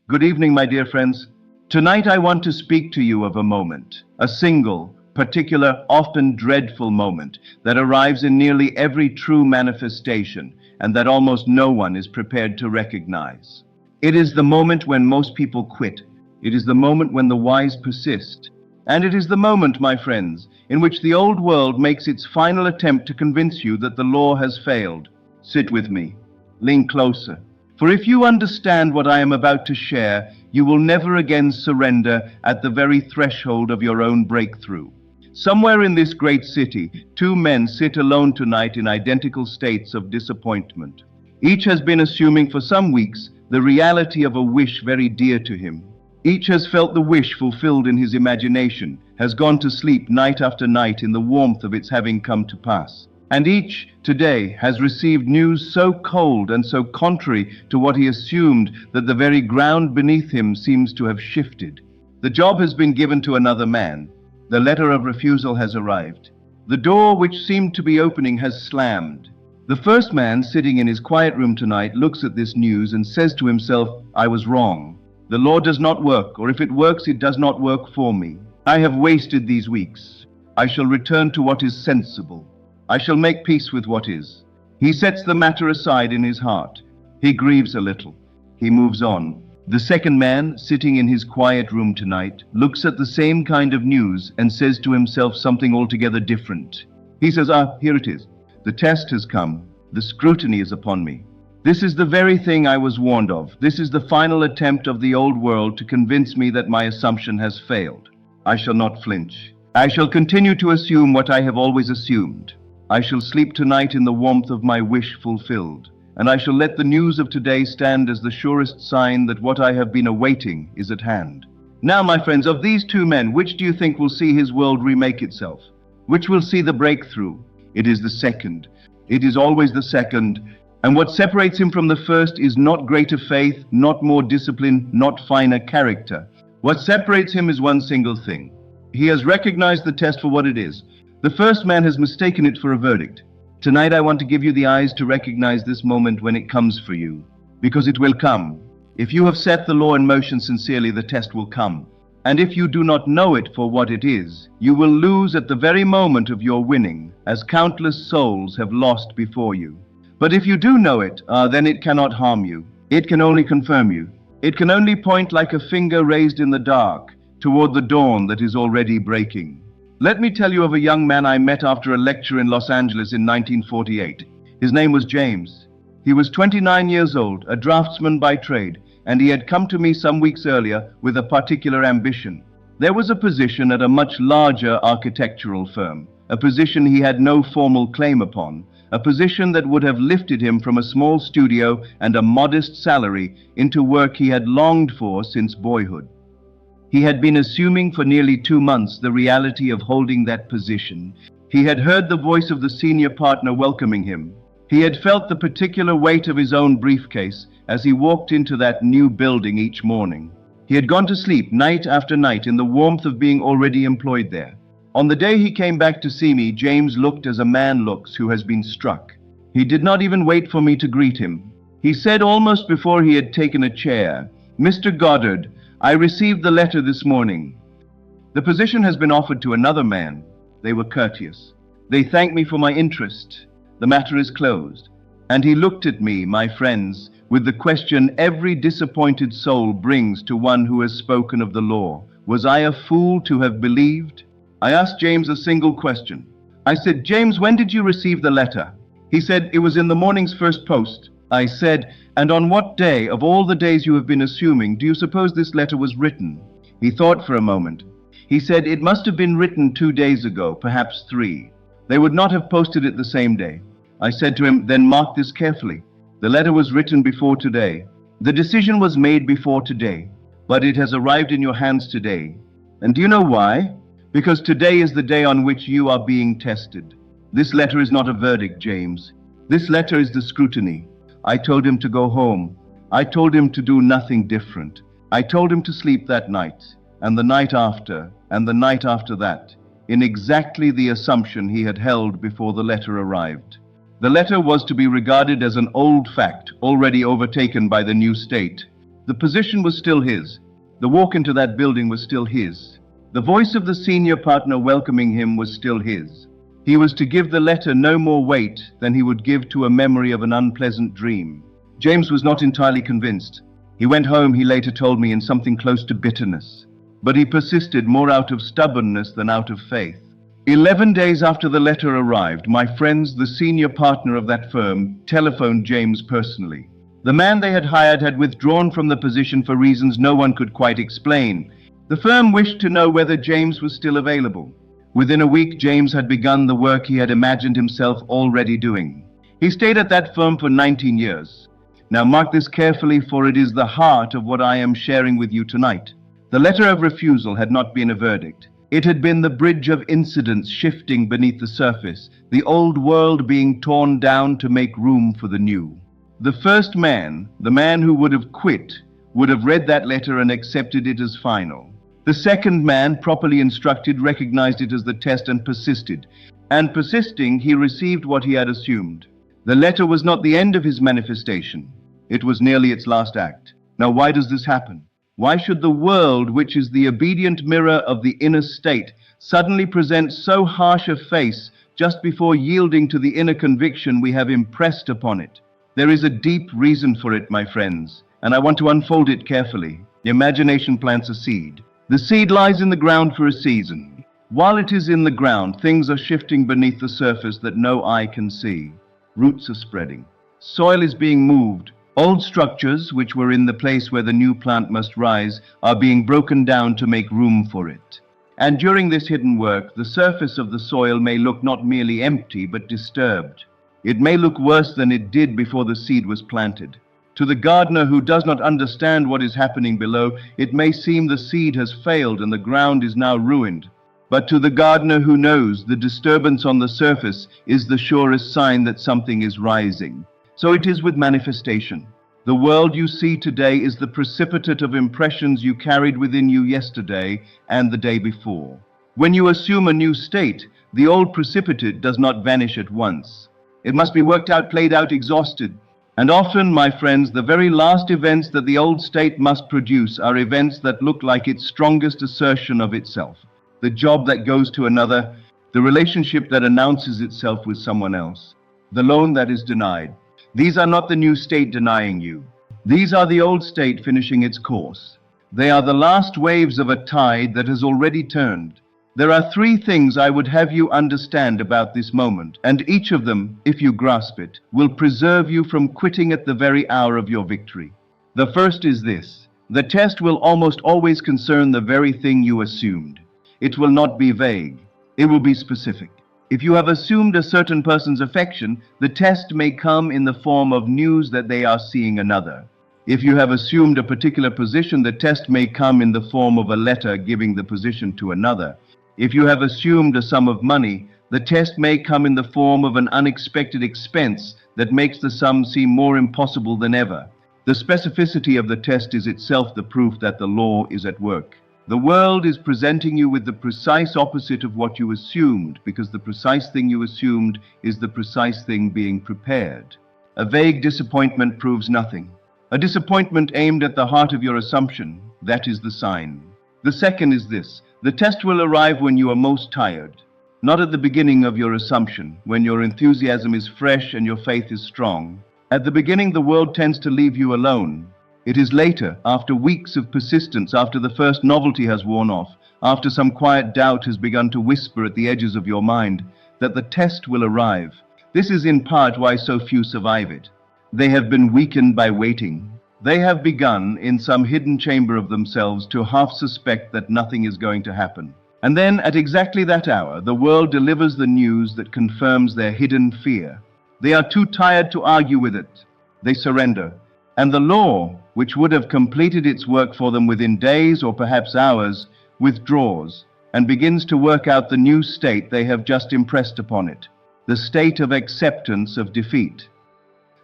Good evening, my dear friends. Tonight I want to speak to you of a moment, a single, particular, often dreadful moment that arrives in nearly every true manifestation and that almost no one is prepared to recognize. It is the moment when most people quit. It is the moment when the wise persist. And it is the moment, my friends, in which the old world makes its final attempt to convince you that the law has failed. Sit with me. Lean closer. For if you understand what I am about to share, you will never again surrender at the very threshold of your own breakthrough. Somewhere in this great city, two men sit alone tonight in identical states of disappointment. Each has been assuming for some weeks the reality of a wish very dear to him. Each has felt the wish fulfilled in his imagination, has gone to sleep night after night in the warmth of its having come to pass. And each, today, has received news so cold and so contrary to what he assumed that the very ground beneath him seems to have shifted. The job has been given to another man. The letter of refusal has arrived. The door which seemed to be opening has slammed. The first man, sitting in his quiet room tonight, looks at this news and says to himself, "I was wrong. The law does not work, or if it works, it does not work for me. I have wasted these weeks. I shall return to what is sensible. I shall make peace with what is." He sets the matter aside in his heart. He grieves a little. He moves on. The second man, sitting in his quiet room tonight, looks at the same kind of news and says to himself something altogether different. He says, here it is. The test has come. The scrutiny is upon me. This is the very thing I was warned of. This is the final attempt of the old world to convince me that my assumption has failed. I shall not flinch. I shall continue to assume what I have always assumed. I shall sleep tonight in the warmth of my wish fulfilled, and I shall let the news of today stand as the surest sign that what I have been awaiting is at hand. Now, my friends, of these two men, which do you think will see his world remake itself? Which will see the breakthrough? It is the second. It is always the second. And what separates him from the first is not greater faith, not more discipline, not finer character. What separates him is one single thing. He has recognized the test for what it is. The first man has mistaken it for a verdict. Tonight I want to give you the eyes to recognize this moment when it comes for you, because it will come. If you have set the law in motion sincerely, the test will come. And if you do not know it for what it is, you will lose at the very moment of your winning, as countless souls have lost before you. But if you do know it, then it cannot harm you. It can only confirm you. It can only point like a finger raised in the dark toward the dawn that is already breaking. Let me tell you of a young man I met after a lecture in Los Angeles in 1948. His name was James. He was 29 years old, a draftsman by trade, and he had come to me some weeks earlier with a particular ambition. There was a position at a much larger architectural firm, a position he had no formal claim upon, a position that would have lifted him from a small studio and a modest salary into work he had longed for since boyhood. He had been assuming for nearly 2 months the reality of holding that position. He had heard the voice of the senior partner welcoming him. He had felt the particular weight of his own briefcase as he walked into that new building each morning. He had gone to sleep night after night in the warmth of being already employed there. On the day he came back to see me, James looked as a man looks who has been struck. He did not even wait for me to greet him. He said almost before he had taken a chair, "Mr. Goddard, I received the letter this morning. The position has been offered to another man." They were courteous. They thanked me for my interest. The matter is closed. And he looked at me, my friends, with the question every disappointed soul brings to one who has spoken of the law. Was I a fool to have believed? I asked James a single question. I said, "James, when did you receive the letter?" He said, "It was in the morning's first post." I said, "And on what day of all the days you have been assuming do you suppose this letter was written?" He thought for a moment. He said, "It must have been written 2 days ago, perhaps 3. They would not have posted it the same day." I said to him, "Then mark this carefully. The letter was written before today. The decision was made before today, but it has arrived in your hands today. And do you know why? Because today is the day on which you are being tested. This letter is not a verdict, James. This letter is the scrutiny." I told him to go home. I told him to do nothing different. I told him to sleep that night, and the night after, and the night after that, in exactly the assumption he had held before the letter arrived. The letter was to be regarded as an old fact, already overtaken by the new state. The position was still his. The walk into that building was still his. The voice of the senior partner welcoming him was still his. He was to give the letter no more weight than he would give to a memory of an unpleasant dream. James was not entirely convinced. He went home, he later told me, in something close to bitterness. But he persisted more out of stubbornness than out of faith. 11 days after the letter arrived, my friends, the senior partner of that firm, telephoned James personally. The man they had hired had withdrawn from the position for reasons no one could quite explain. The firm wished to know whether James was still available. Within a week, James had begun the work he had imagined himself already doing. He stayed at that firm for 19 years. Now mark this carefully, for it is the heart of what I am sharing with you tonight. The letter of refusal had not been a verdict. It had been the bridge of incidents shifting beneath the surface, the old world being torn down to make room for the new. The first man, the man who would have quit, would have read that letter and accepted it as final. The second man, properly instructed, recognized it as the test and persisted. And persisting, he received what he had assumed. The letter was not the end of his manifestation. It was nearly its last act. Now, why does this happen? Why should the world, which is the obedient mirror of the inner state, suddenly present so harsh a face just before yielding to the inner conviction we have impressed upon it? There is a deep reason for it, my friends, and I want to unfold it carefully. The imagination plants a seed. The seed lies in the ground for a season. While it is in the ground, things are shifting beneath the surface that no eye can see. Roots are spreading. Soil is being moved. Old structures, which were in the place where the new plant must rise, are being broken down to make room for it. And during this hidden work, the surface of the soil may look not merely empty, but disturbed. It may look worse than it did before the seed was planted. To the gardener who does not understand what is happening below, it may seem the seed has failed and the ground is now ruined. But to the gardener who knows, the disturbance on the surface is the surest sign that something is rising. So it is with manifestation. The world you see today is the precipitate of impressions you carried within you yesterday and the day before. When you assume a new state, the old precipitate does not vanish at once. It must be worked out, played out, exhausted. And often, my friends, the very last events that the old state must produce are events that look like its strongest assertion of itself. The job that goes to another, the relationship that announces itself with someone else, the loan that is denied. These are not the new state denying you. These are the old state finishing its course. They are the last waves of a tide that has already turned. There are three things I would have you understand about this moment, and each of them, if you grasp it, will preserve you from quitting at the very hour of your victory. The first is this: the test will almost always concern the very thing you assumed. It will not be vague. It will be specific. If you have assumed a certain person's affection, the test may come in the form of news that they are seeing another. If you have assumed a particular position, the test may come in the form of a letter giving the position to another. If you have assumed a sum of money, the test may come in the form of an unexpected expense that makes the sum seem more impossible than ever. The specificity of the test is itself the proof that the law is at work. The world is presenting you with the precise opposite of what you assumed, because the precise thing you assumed is the precise thing being prepared. A vague disappointment proves nothing. A disappointment aimed at the heart of your assumption, that is the sign. The second is this: the test will arrive when you are most tired. Not at the beginning of your assumption, when your enthusiasm is fresh and your faith is strong. At the beginning, the world tends to leave you alone. It is later, after weeks of persistence, after the first novelty has worn off, after some quiet doubt has begun to whisper at the edges of your mind, that the test will arrive. This is in part why so few survive it. They have been weakened by waiting. They have begun, in some hidden chamber of themselves, to half suspect that nothing is going to happen. And then, at exactly that hour, the world delivers the news that confirms their hidden fear. They are too tired to argue with it. They surrender. And the law, which would have completed its work for them within days or perhaps hours, withdraws and begins to work out the new state they have just impressed upon it, the state of acceptance of defeat.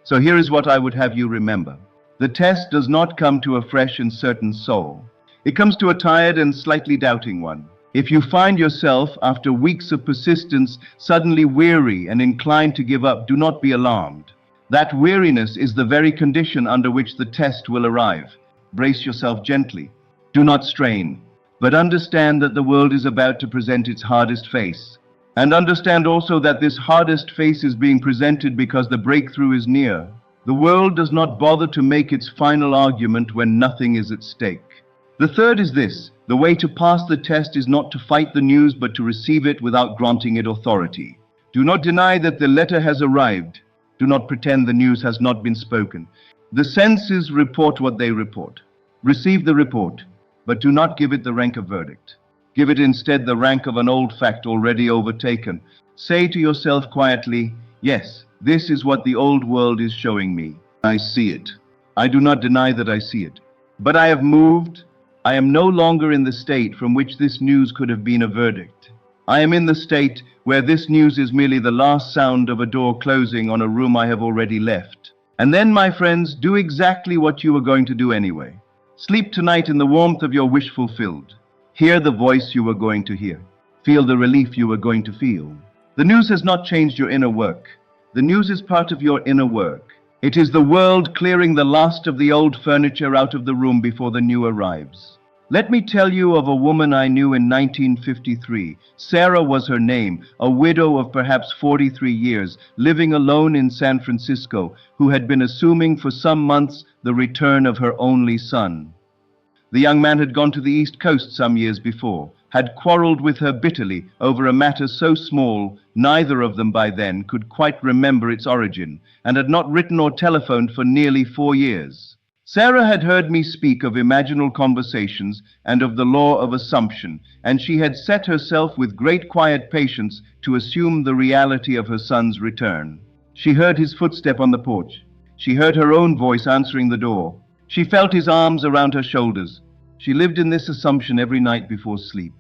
So here is what I would have you remember. The test does not come to a fresh and certain soul. It comes to a tired and slightly doubting one. If you find yourself, after weeks of persistence, suddenly weary and inclined to give up, do not be alarmed. That weariness is the very condition under which the test will arrive. Brace yourself gently. Do not strain, but understand that the world is about to present its hardest face. And understand also that this hardest face is being presented because the breakthrough is near. The world does not bother to make its final argument when nothing is at stake. The third is this: the way to pass the test is not to fight the news, but to receive it without granting it authority. Do not deny that the letter has arrived. Do not pretend the news has not been spoken. The senses report what they report. Receive the report, but do not give it the rank of verdict. Give it instead the rank of an old fact already overtaken. Say to yourself quietly, yes, this is what the old world is showing me. I see it. I do not deny that I see it. But I have moved. I am no longer in the state from which this news could have been a verdict. I am in the state where this news is merely the last sound of a door closing on a room I have already left. And then, my friends, do exactly what you were going to do anyway. Sleep tonight in the warmth of your wish fulfilled. Hear the voice you were going to hear. Feel the relief you were going to feel. The news has not changed your inner work. The news is part of your inner work. It is the world clearing the last of the old furniture out of the room before the new arrives. Let me tell you of a woman I knew in 1953. Sarah was her name, a widow of perhaps 43 years, living alone in San Francisco, who had been assuming for some months the return of her only son. The young man had gone to the East Coast some years before, had quarreled with her bitterly over a matter so small neither of them by then could quite remember its origin, and had not written or telephoned for nearly 4 years. Sarah had heard me speak of imaginal conversations and of the law of assumption, and she had set herself with great quiet patience to assume the reality of her son's return. She heard his footstep on the porch. She heard her own voice answering the door. She felt his arms around her shoulders. She lived in this assumption every night before sleep.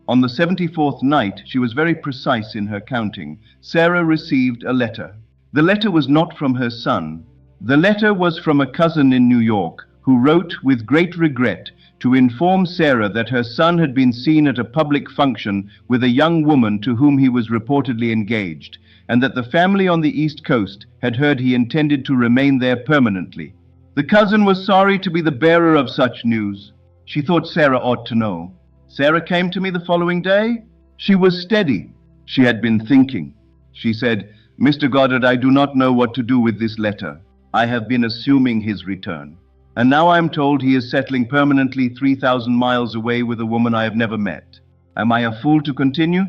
On the 74th night, she was very precise in her counting, Sarah received a letter. The letter was not from her son. The letter was from a cousin in New York, who wrote with great regret to inform Sarah that her son had been seen at a public function with a young woman to whom he was reportedly engaged, and that the family on the East Coast had heard he intended to remain there permanently. The cousin was sorry to be the bearer of such news. She thought Sarah ought to know. Sarah came to me the following day. She was steady. She had been thinking. She said, "Mr. Goddard, I do not know what to do with this letter. I have been assuming his return. And now I am told he is settling permanently 3,000 miles away with a woman I have never met. Am I a fool to continue?"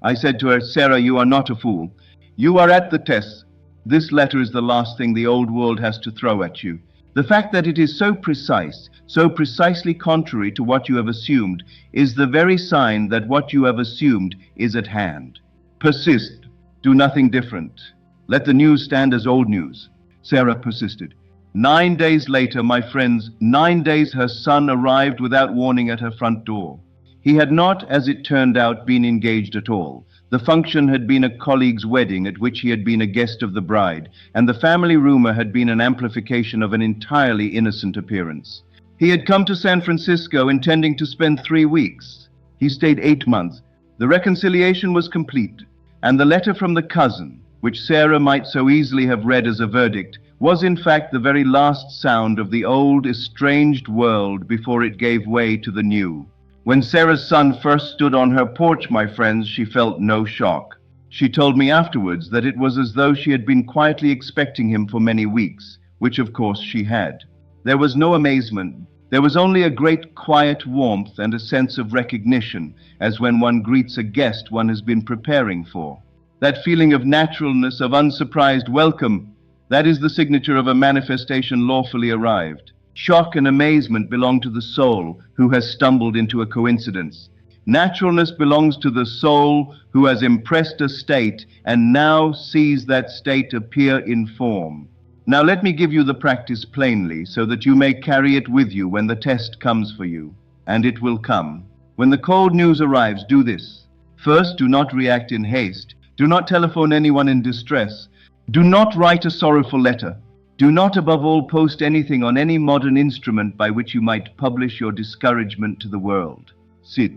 I said to her, "Sarah, you are not a fool. You are at the test. This letter is the last thing the old world has to throw at you. The fact that it is so precise, so precisely contrary to what you have assumed, is the very sign that what you have assumed is at hand. Persist. Do nothing different. Let the news stand as old news." Sarah persisted. 9 days later, my friends, 9 days her son arrived without warning at her front door. He had not, as it turned out, been engaged at all. The function had been a colleague's wedding at which he had been a guest of the bride, and the family rumor had been an amplification of an entirely innocent appearance. He had come to San Francisco intending to spend 3 weeks. He stayed 8 months. The reconciliation was complete, and the letter from the cousin, which Sarah might so easily have read as a verdict, was in fact the very last sound of the old, estranged world before it gave way to the new. When Sarah's son first stood on her porch, my friends, she felt no shock. She told me afterwards that it was as though she had been quietly expecting him for many weeks, which of course she had. There was no amazement. There was only a great quiet warmth and a sense of recognition, as when one greets a guest one has been preparing for. That feeling of naturalness, of unsurprised welcome, that is the signature of a manifestation lawfully arrived. Shock and amazement belong to the soul who has stumbled into a coincidence. Naturalness belongs to the soul who has impressed a state and now sees that state appear in form. Now let me give you the practice plainly so that you may carry it with you when the test comes for you. And it will come. When the cold news arrives, do this. First, do not react in haste. Do not telephone anyone in distress. Do not write a sorrowful letter. Do not, above all, post anything on any modern instrument by which you might publish your discouragement to the world. Sit.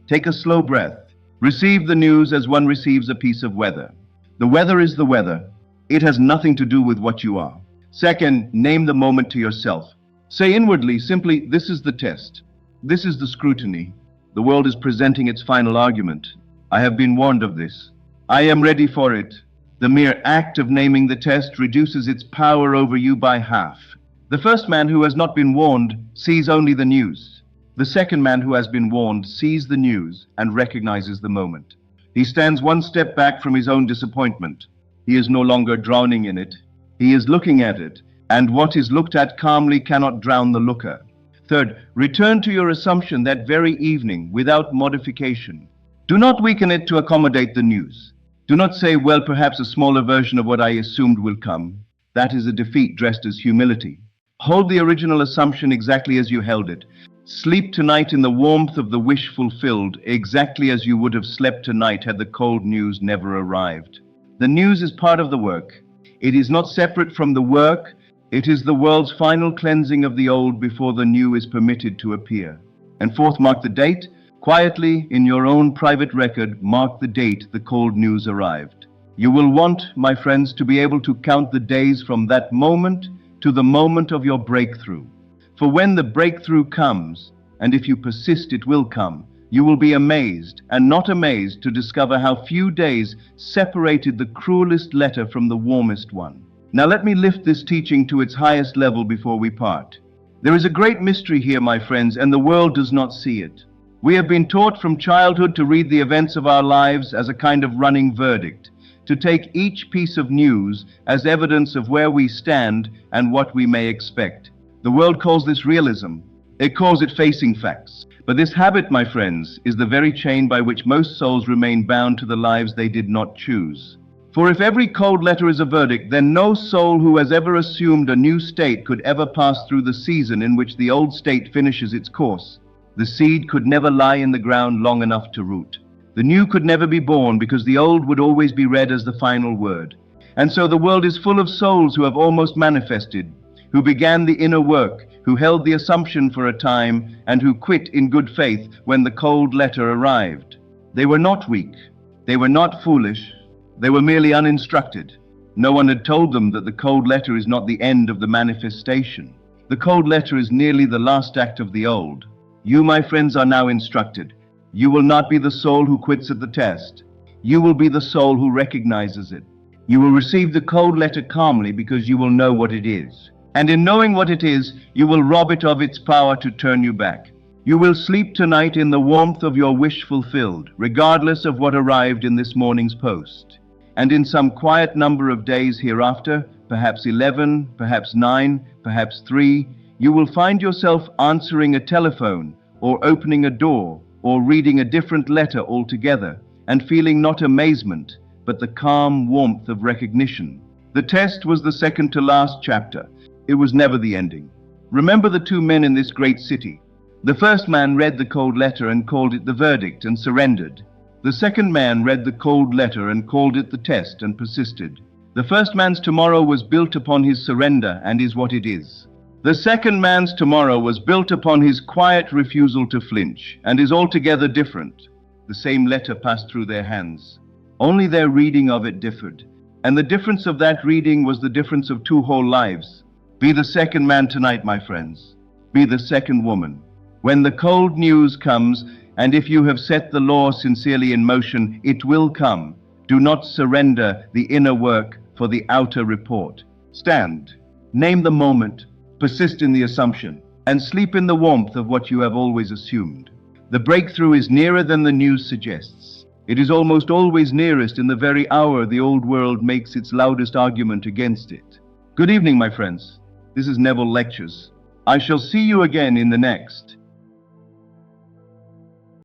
Take a slow breath. Receive the news as one receives a piece of weather. The weather is the weather. It has nothing to do with what you are. Second, name the moment to yourself. Say inwardly, simply, this is the test. This is the scrutiny. The world is presenting its final argument. I have been warned of this. I am ready for it. The mere act of naming the test reduces its power over you by half. The first man who has not been warned sees only the news. The second man who has been warned sees the news and recognizes the moment. He stands one step back from his own disappointment. He is no longer drowning in it. He is looking at it, and what is looked at calmly cannot drown the looker. Third, return to your assumption that very evening without modification. Do not weaken it to accommodate the news. Do not say, well, perhaps a smaller version of what I assumed will come. That is a defeat dressed as humility. Hold the original assumption exactly as you held it. Sleep tonight in the warmth of the wish fulfilled, exactly as you would have slept tonight had the cold news never arrived. The news is part of the work. It is not separate from the work. It is the world's final cleansing of the old before the new is permitted to appear. And fourth, mark the date. Quietly, in your own private record, mark the date the cold news arrived. You will want, my friends, to be able to count the days from that moment to the moment of your breakthrough. For when the breakthrough comes, and if you persist it will come, you will be amazed, and not amazed, to discover how few days separated the cruelest letter from the warmest one. Now let me lift this teaching to its highest level before we part. There is a great mystery here, my friends, and the world does not see it. We have been taught from childhood to read the events of our lives as a kind of running verdict, to take each piece of news as evidence of where we stand and what we may expect. The world calls this realism. It calls it facing facts. But this habit, my friends, is the very chain by which most souls remain bound to the lives they did not choose. For if every cold letter is a verdict, then no soul who has ever assumed a new state could ever pass through the season in which the old state finishes its course. The seed could never lie in the ground long enough to root. The new could never be born because the old would always be read as the final word. And so the world is full of souls who have almost manifested, who began the inner work, who held the assumption for a time, and who quit in good faith when the cold letter arrived. They were not weak. They were not foolish. They were merely uninstructed. No one had told them that the cold letter is not the end of the manifestation. The cold letter is nearly the last act of the old. You, my friends, are now instructed. You will not be the soul who quits at the test. You will be the soul who recognizes it. You will receive the cold letter calmly because you will know what it is. And in knowing what it is, you will rob it of its power to turn you back. You will sleep tonight in the warmth of your wish fulfilled, regardless of what arrived in this morning's post. And in some quiet number of days hereafter, perhaps 11, perhaps 9, perhaps 3, you will find yourself answering a telephone, or opening a door, or reading a different letter altogether, and feeling not amazement, but the calm warmth of recognition. The test was the second to last chapter. It was never the ending. Remember the two men in this great city. The first man read the cold letter and called it the verdict and surrendered. The second man read the cold letter and called it the test and persisted. The first man's tomorrow was built upon his surrender and is what it is. The second man's tomorrow was built upon his quiet refusal to flinch and is altogether different. The same letter passed through their hands. Only their reading of it differed. And the difference of that reading was the difference of two whole lives. Be the second man tonight, my friends. Be the second woman. When the cold news comes, and if you have set the law sincerely in motion, it will come. Do not surrender the inner work for the outer report. Stand. Name the moment. Persist in the assumption, and sleep in the warmth of what you have always assumed. The breakthrough is nearer than the news suggests. It is almost always nearest in the very hour the old world makes its loudest argument against it. Good evening, my friends. This is Neville Lectures. I shall see you again in the next.